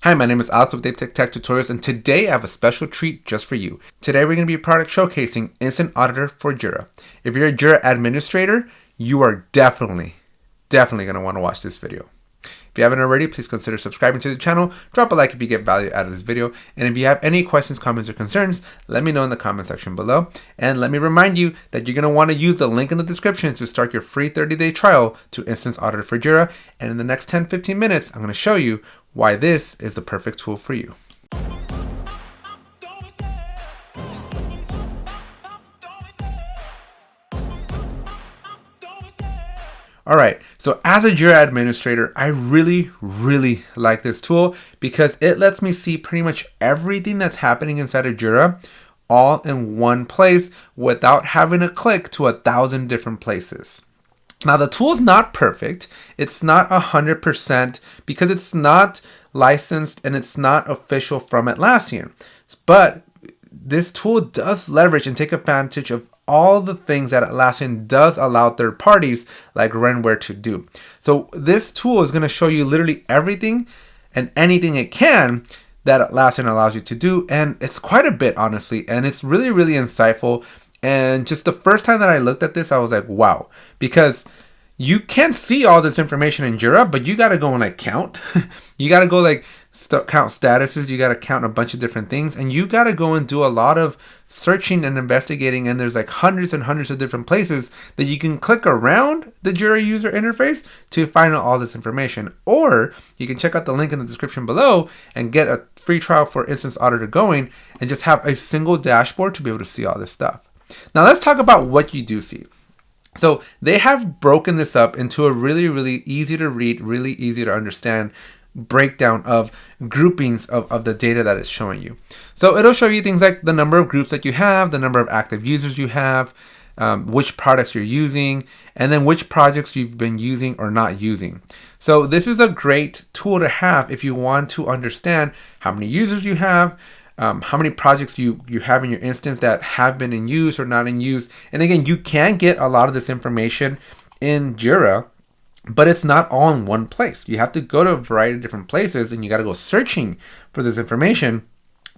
Hi, my name is Alex with Dave Tech Tutorials, and today I have a special treat just for you. Today we're going to be product showcasing Instant Auditor for Jira. If you're a Jira administrator, you are definitely going to want to watch this video. If you haven't already, please consider subscribing to the channel, drop a like if you get value out of this video, and if you have any questions, comments, or concerns, let me know in the comment section below. And let me remind you that you're going to want to use the link in the description to start your free 30-day trial to Instance Auditor for Jira, and in the next 10-15 minutes, I'm going to show you why this is the perfect tool for you. Alright, so as a Jira administrator, I really like this tool because it lets me see pretty much everything that's happening inside of Jira all in one place without having to click to 1,000 different places. Now the tool is not perfect. It's not 100% because it's not licensed and it's not official from Atlassian. But this tool does leverage and take advantage of all the things that Atlassian does allow third parties like Renware to do. So this tool is going to show you literally everything and anything it can that Atlassian allows you to do. And it's quite a bit, honestly. And it's really insightful. And just the first time that I looked at this, I was like, wow, because you can see all this information in Jira, but you got to go and like count. You got to go like count statuses. You got to count a bunch of different things, and you got to go and do a lot of searching and investigating. And there's like hundreds and hundreds of different places that you can click around the Jira user interface to find out all this information. Or you can check out the link in the description below and get a free trial for Instance Auditor going and just have a single dashboard to be able to see all this stuff. Now let's talk about what you do see. So they have broken this up into a really easy to read, really easy to understand breakdown of groupings of the data that it's showing you. So it'll show you things like the number of groups that you have, the number of active users you have, which products you're using, and then which projects you've been using or not using. So this is a great tool to have if you want to understand how many users you have, how many projects you have in your instance that have been in use or not in use. And again, you can get a lot of this information in Jira, but it's not all in one place. You have to go to a variety of different places and you got to go searching for this information.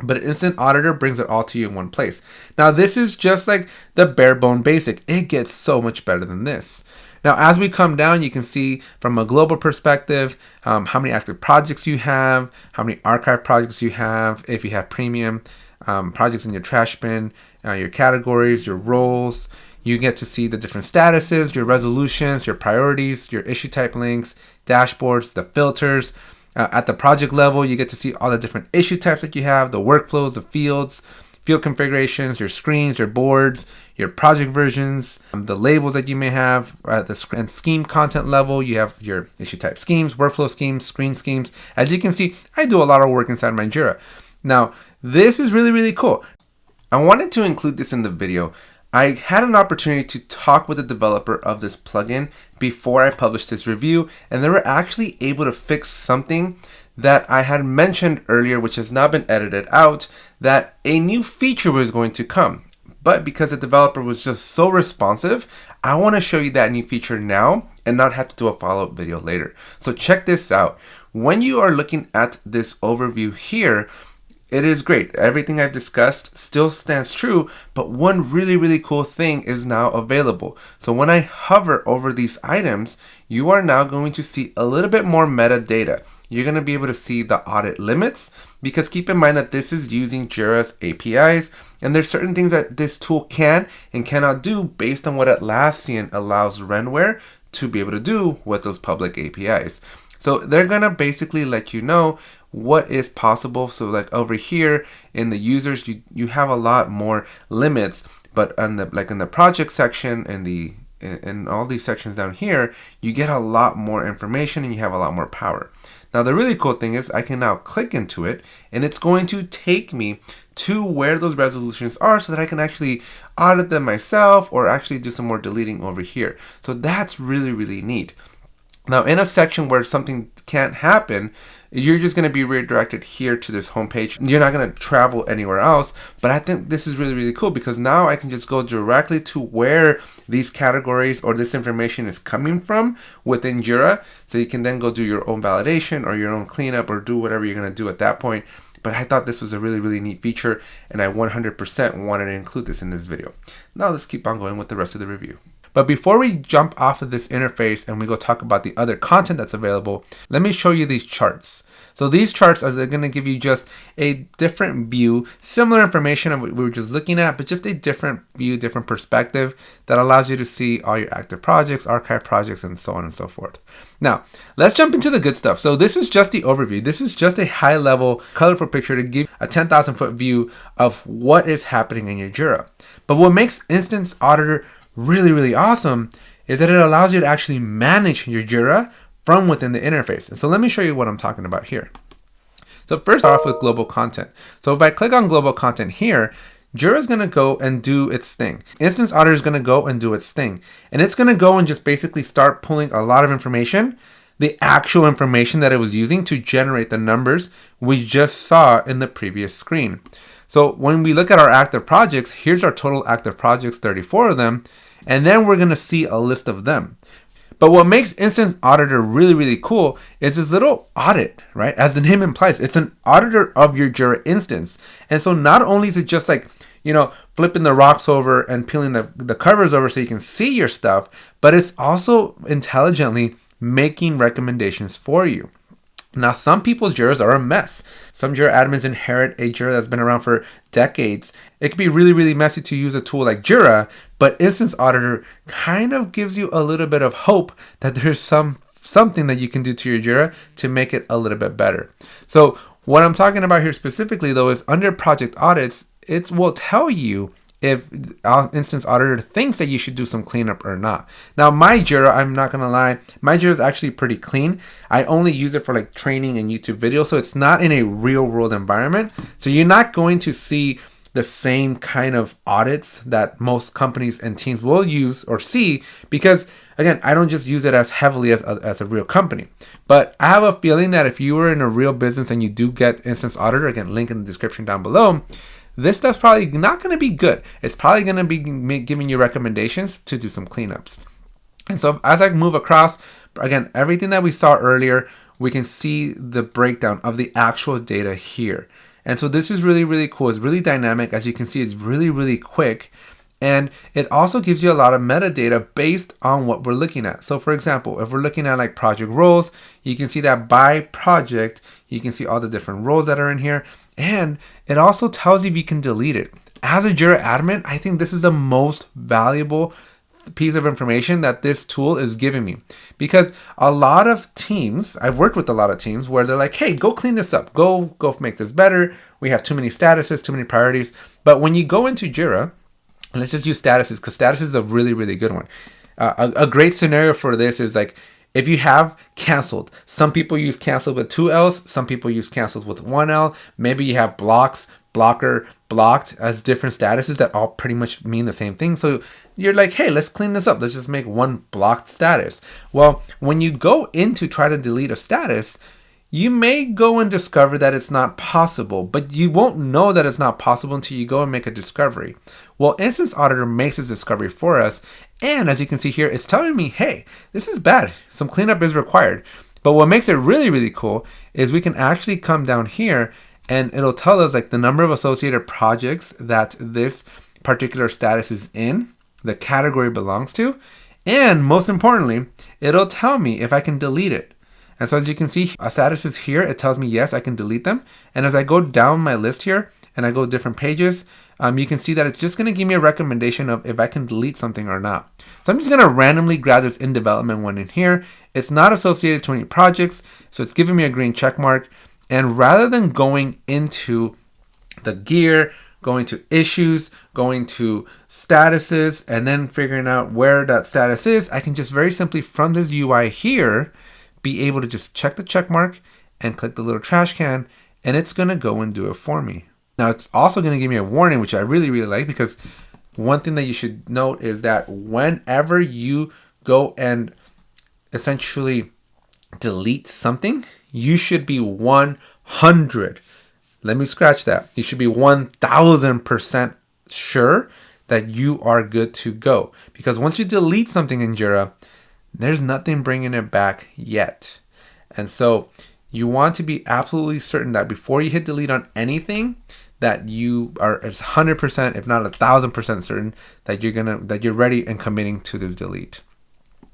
But Instant Auditor brings it all to you in one place. Now, this is just like the bare bone basic. It gets so much better than this. Now, as we come down, you can see from a global perspective, how many active projects you have, how many archive projects you have, if you have premium, projects in your trash bin, your categories, your roles. You get to see the different statuses, your resolutions, your priorities, your issue type links, dashboards, the filters. At the project level, you get to see all the different issue types that you have, the workflows, the field configurations, your screens, your boards, your project versions, the labels that you may have. At the scheme content level, you have your issue type schemes, workflow schemes, screen schemes. As you can see, I do a lot of work inside my Jira. Now, this is really cool. I wanted to include this in the video. I had an opportunity to talk with the developer of this plugin before I published this review, and they were actually able to fix something that I had mentioned earlier, which has now been edited out, that a new feature was going to come. But because the developer was just so responsive, I want to show you that new feature now and not have to do a follow-up video later. So check this out. When you are looking at this overview here, it is great. Everything I've discussed still stands true, but one really cool thing is now available. So when I hover over these items, you are now going to see a little bit more metadata. You're going to be able to see the audit limits, because keep in mind that this is using Jira's APIs, and there's certain things that this tool can and cannot do based on what Atlassian allows Renware to be able to do with those public APIs. So they're going to basically let you know what is possible. So like over here in the users, you have a lot more limits, but in the project section and in all these sections down here, you get a lot more information and you have a lot more power. Now the really cool thing is I can now click into it and it's going to take me to where those resolutions are so that I can actually audit them myself or actually do some more deleting over here. So that's really neat. Now, in a section where something can't happen, you're just going to be redirected here to this homepage. You're not going to travel anywhere else. But I think this is really, really cool because now I can just go directly to where these categories or this information is coming from within Jira. So you can then go do your own validation or your own cleanup or do whatever you're going to do at that point. But I thought this was a really, really neat feature, and I 100% wanted to include this in this video. Now let's keep on going with the rest of the review. But before we jump off of this interface and we go talk about the other content that's available, let me show you these charts. So these charts are going to give you just a different view, similar information of what we were just looking at, but just a different view, different perspective that allows you to see all your active projects, archive projects, and so on and so forth. Now, let's jump into the good stuff. So this is just the overview. This is just a high level, colorful picture to give a 10,000 foot view of what is happening in your Jira. But what makes Instance Auditor really, really awesome is that it allows you to actually manage your Jira from within the interface. And so let me show you what I'm talking about here. So first off with global content. So if I click on global content here, Jira is going to go and do its thing. Instance Auditor is going to go and do its thing. And it's going to go and just basically start pulling a lot of information, the actual information that it was using to generate the numbers we just saw in the previous screen. So when we look at our active projects, here's our total active projects, 34 of them. And then we're going to see a list of them. But what makes Instance Auditor really, really cool is this little audit, right? As the name implies, it's an auditor of your Jira instance. And so not only is it just like, flipping the rocks over and peeling the covers over so you can see your stuff, but it's also intelligently making recommendations for you. Now, some people's Jiras are a mess. Some Jira admins inherit a Jira that's been around for decades. It can be really, really messy to use a tool like Jira, but Instance Auditor kind of gives you a little bit of hope that there's something that you can do to your Jira to make it a little bit better. So what I'm talking about here specifically, though, is under project audits, it will tell you if Instance Auditor thinks that you should do some cleanup or not. Now, my Jira, I'm not going to lie, my Jira is actually pretty clean. I only use it for like training and YouTube videos, so it's not in a real world environment. So you're not going to see the same kind of audits that most companies and teams will use or see because, again, I don't just use it as heavily as a real company. But I have a feeling that if you were in a real business and you do get Instance Auditor, again, link in the description down below, this stuff's probably not going to be good. It's probably going to be giving you recommendations to do some cleanups. And so as I move across, again, everything that we saw earlier, we can see the breakdown of the actual data here. And so this is really, really cool. It's really dynamic. As you can see, it's really, really quick. And it also gives you a lot of metadata based on what we're looking at. So for example, if we're looking at like project roles, you can see that by project, you can see all the different roles that are in here. And it also tells you if you can delete it. As a Jira admin, I think this is the most valuable piece of information that this tool is giving me. Because a lot of teams, I've worked with a lot of teams where they're like, hey, go clean this up. Go make this better. We have too many statuses, too many priorities. But when you go into Jira, let's just use statuses because status is a really, really good one. A great scenario for this is like, if you have canceled, some people use canceled with 2 L's, some people use canceled with 1 L. Maybe you have blocks, blocker, blocked as different statuses that all pretty much mean the same thing. So you're like, hey, let's clean this up. Let's just make one blocked status. Well, when you go in to try to delete a status, you may go and discover that it's not possible, but you won't know that it's not possible until you go and make a discovery. Well, Instance Auditor makes this discovery for us. And as you can see here, it's telling me, hey, this is bad. Some cleanup is required. But what makes it really, really cool is we can actually come down here and it'll tell us like the number of associated projects that this particular status is in, the category belongs to. And most importantly, it'll tell me if I can delete it. And so as you can see, statuses here, it tells me, yes, I can delete them. And as I go down my list here and I go different pages, you can see that it's just going to give me a recommendation of if I can delete something or not. So I'm just going to randomly grab this in development one in here. It's not associated to any projects, so it's giving me a green check mark. And rather than going into the gear, going to issues, going to statuses, and then figuring out where that status is, I can just very simply from this UI here, be able to just check the check mark and click the little trash can, and it's going to go and do it for me. Now, it's also going to give me a warning, which I really, really like, because one thing that you should note is that whenever you go and essentially delete something, you should be 100. Let me scratch that. You should be 1000% sure that you are good to go. Because once you delete something in Jira, there's nothing bringing it back yet. And so you want to be absolutely certain that before you hit delete on anything, that you are 100%, if not 1000% certain that you're ready and committing to this delete.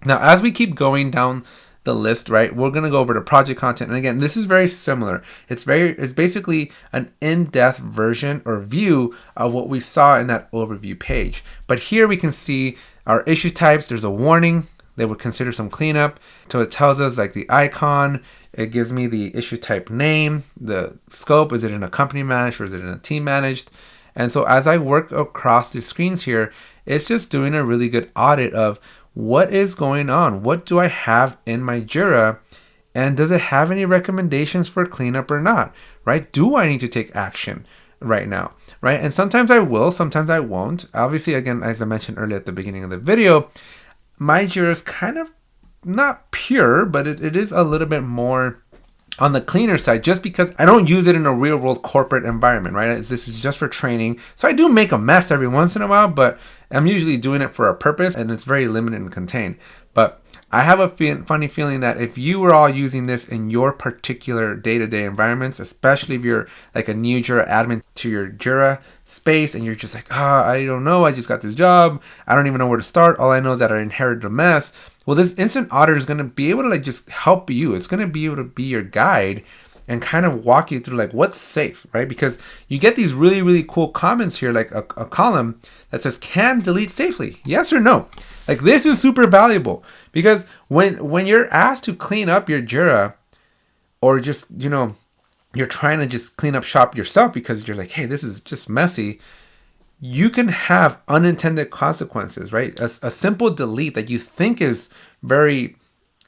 Now, as we keep going down the list, right, we're going to go over to project content. And again, this is very similar. It's basically an in-depth version or view of what we saw in that overview page. But here we can see our issue types. There's a warning. They would consider some cleanup. So it tells us like the icon. It gives me the issue type name, the scope. Is it in a company managed or is it in a team managed? And so as I work across the screens here, it's just doing a really good audit of what is going on. What do I have in my Jira? And does it have any recommendations for cleanup or not? Right? Do I need to take action right now? Right? And sometimes I will, sometimes I won't. Obviously, again, as I mentioned earlier at the beginning of the video, my Jira is kind of not pure, but it is a little bit more on the cleaner side, just because I don't use it in a real world corporate environment, right? This is just for training. So I do make a mess every once in a while, but I'm usually doing it for a purpose, and it's very limited and contained. But I have a funny feeling that if you were all using this in your particular day-to-day environments, especially if you're like a new Jira admin to your Jira space and you're just like, I don't know, I just got this job, I don't even know where to start, all I know is that I inherited a mess. Well, this Instant Auditor is going to be able to like just help you. It's going to be able to be your guide and kind of walk you through like what's safe, right? Because you get these really, really cool comments here, like a column that says, can delete safely? Yes or no? Like this is super valuable because when you're asked to clean up your Jira or just, you're trying to just clean up shop yourself because you're like, hey, this is just messy. You can have unintended consequences, right? A simple delete that you think is very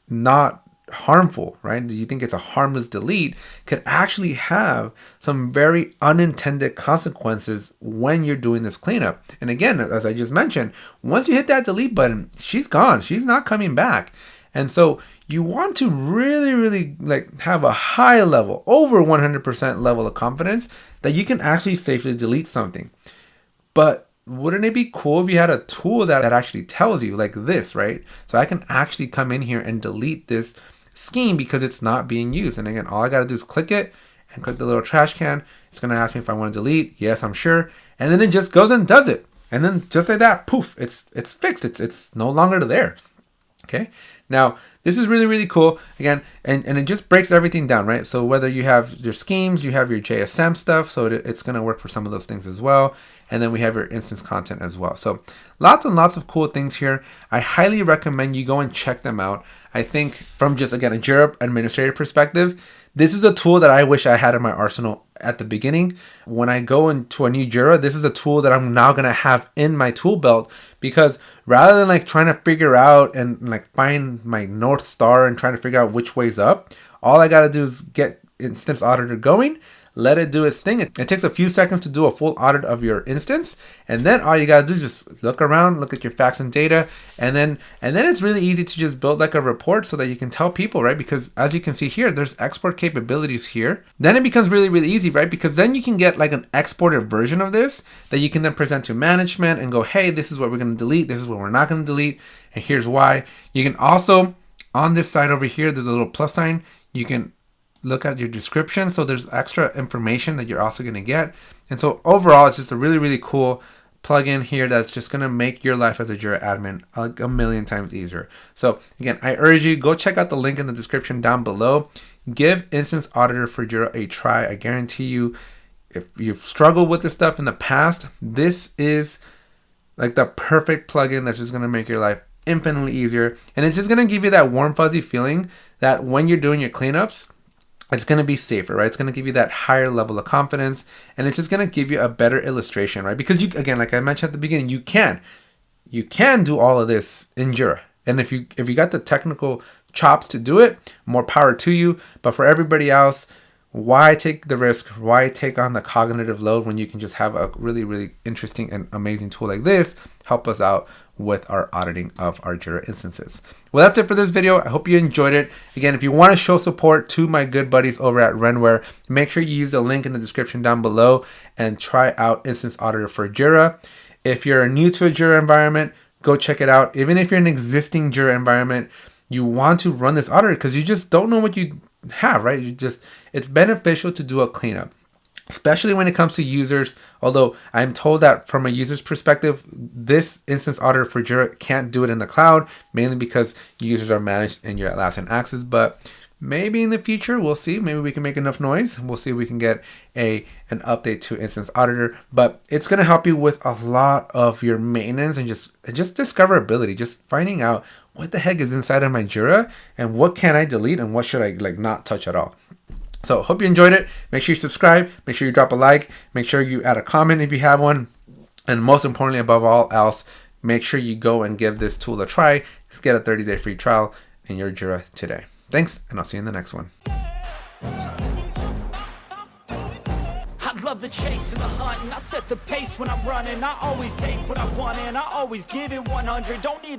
not harmful, right? You think it's a harmless delete could actually have some very unintended consequences when you're doing this cleanup. And again, as I just mentioned, once you hit that delete button, she's gone. She's not coming back. And so you want to really, really like have a high level, over 100% level of confidence that you can actually safely delete something. But wouldn't it be cool if you had a tool that actually tells you like this, right? So I can actually come in here and delete this scheme because it's not being used. And again, all I got to do is click it and click the little trash can. It's going to ask me if I want to delete. Yes, I'm sure. And then it just goes and does it. And then just like that, poof, it's fixed. It's no longer there. Okay. Now, this is really, really cool. Again, and it just breaks everything down, right? So whether you have your schemes, you have your JSM stuff, so it's going to work for some of those things as well. And then we have your instance content as well. So lots and lots of cool things here. I highly recommend you go and check them out. I think from just, again, a Jira administrator perspective, this is a tool that I wish I had in my arsenal at the beginning. When I go into a new Jira, this is a tool that I'm now going to have in my tool belt, because rather than like trying to figure out and like find my North Star and trying to figure out which way's up, all I got to do is get Instance Auditor going, let it do its thing. It takes a few seconds to do a full audit of your instance, and then all you gotta do is just look around, look at your facts and data, and then it's really easy to just build like a report so that you can tell people, right? Because as you can see here, there's export capabilities here. Then it becomes really, really easy, right? Because then you can get like an exported version of this that you can then present to management and go, hey, this is what we're gonna delete, this is what we're not gonna delete, and here's why. You can also, on this side over here, there's a little plus sign. You can look at your description, so there's extra information that you're also going to get. And so overall, it's just a really, really cool plugin here that's just going to make your life as a Jira admin like a million times easier. So again, I urge you, go check out the link in the description down below. Give Instance Auditor for Jira a try. I guarantee you, if you've struggled with this stuff in the past, this is like the perfect plugin that's just going to make your life infinitely easier. And it's just going to give you that warm, fuzzy feeling that when you're doing your cleanups, it's going to be safer, right? It's going to give you that higher level of confidence, and it's just going to give you a better illustration, right? Because you, again, like I mentioned at the beginning, you can do all of this in Jira. And if you got the technical chops to do it, more power to you. But for everybody else, why take the risk? Why take on the cognitive load when you can just have a really, really interesting and amazing tool like this help us out with our auditing of our Jira instances? Well, that's it for this video. I hope you enjoyed it. Again, if you want to show support to my good buddies over at Renware, make sure you use the link in the description down below and try out Instance Auditor for Jira. If you're new to a Jira environment, go check it out. Even if you're in an existing Jira environment, you want to run this auditor because you just don't know what you have, right? It's beneficial to do a cleanup, especially when it comes to users. Although I'm told that from a user's perspective, this Instance Auditor for Jira can't do it in the cloud, mainly because users are managed in your Atlassian Access. But maybe in the future, we'll see. Maybe we can make enough noise. We'll see if we can get an update to Instance Auditor. But it's going to help you with a lot of your maintenance and just discoverability, just finding out what the heck is inside of my Jira and what can I delete and what should I not touch at all. So hope you enjoyed it. Make sure you subscribe. Make sure you drop a like. Make sure you add a comment if you have one. And most importantly, above all else, make sure you go and give this tool a try. Just get a 30-day free trial in your Jira today. Thanks, and I'll see you in the next one. I love the chase and the hunt, and I set the pace when I'm running. I always take what I want and I always give it 100. Don't need